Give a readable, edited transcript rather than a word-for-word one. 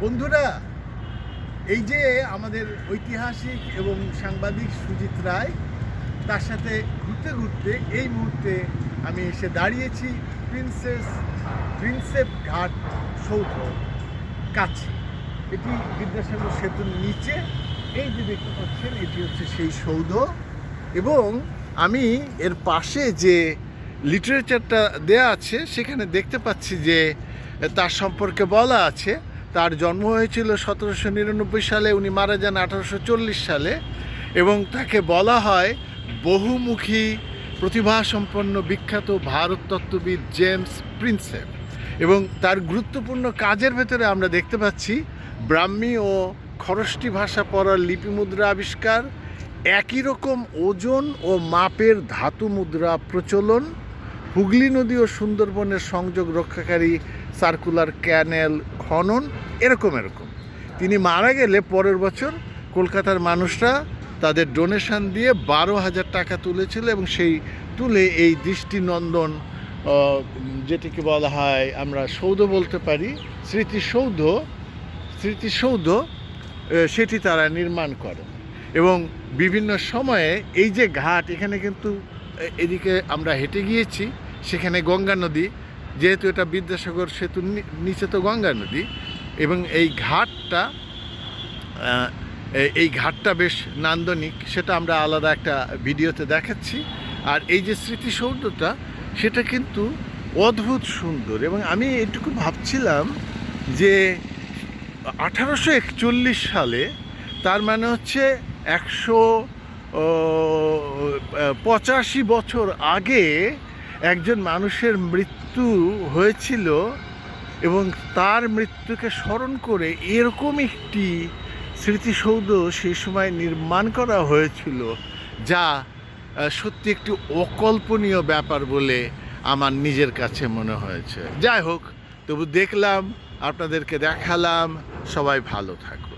বন্ধুরা, এই যে আমাদের ঐতিহাসিক এবং সাংবাদিক সুজিত রায়, তার সাথে ঘুরতে ঘুরতে এই মুহূর্তে আমি এসে দাঁড়িয়েছি প্রিন্সেপ ঘাট সৌধ কাছে। এটি বিদ্যাসাগর সেতুর নিচে, এই যে দেখতে পাচ্ছেন এটি হচ্ছে সেই সৌধ। এবং আমি এর পাশে যে লিটারেচারটা দেয়া আছে সেখানে দেখতে পাচ্ছি যে তার সম্পর্কে বলা আছে তার জন্ম হয়েছিল 1799 সালে, উনি মারা যান 1840 সালে। এবং তাকে বলা হয় বহুমুখী প্রতিভাসম্পন্ন বিখ্যাত ভারততত্ত্ববিদ জেমস প্রিন্সেপ। এবং তার গুরুত্বপূর্ণ কাজের ভেতরে আমরা দেখতে পাচ্ছি ব্রাহ্মী ও খরষ্টি ভাষা পড়ার লিপি মুদ্রা আবিষ্কার, একই রকম ওজন ও মাপের ধাতু মুদ্রা প্রচলন, হুগলি নদী ও সুন্দরবনের সংযোগ রক্ষাকারী সার্কুলার ক্যানেল খনন, এরকম। তিনি মারা গেলে পরের বছর কলকাতার মানুষরা তাদের ডোনেশন দিয়ে 12,000 টাকা তুলেছিল এবং সেই তুলে এই দৃষ্টিনন্দন যেটিকে বলা হয় আমরা সৌধ বলতে পারি, স্মৃতিসৌধ সেটি তারা নির্মাণ করেন। এবং বিভিন্ন সময়ে এই যে ঘাট, এখানে কিন্তু এদিকে আমরা হেঁটে গিয়েছি, সেখানে গঙ্গা নদী, যেহেতু এটা বিদ্যাসাগর সেতুর নিচে তো গঙ্গা নদী, এবং এই ঘাটটা বেশ নান্দনিক, সেটা আমরা আলাদা একটা ভিডিওতে দেখাচ্ছি। আর এই যে স্মৃতিসৌধটা, সেটা কিন্তু অদ্ভুত সুন্দর। এবং আমি এটুকু ভাবছিলাম যে 1841 সালে, তার মানে হচ্ছে 185 বছর আগে একজন মানুষের মৃত্যু হয়েছিল এবং তার মৃত্যুকে স্মরণ করে এরকম একটি স্মৃতিসৌধ সেই সময় নির্মাণ করা হয়েছিল, যা সত্যি একটি অকল্পনীয় ব্যাপার বলে আমার নিজের কাছে মনে হয়েছে। যাই হোক, তবু দেখলাম, আপনাদেরকে দেখালাম। সবাই ভালো থাকুন।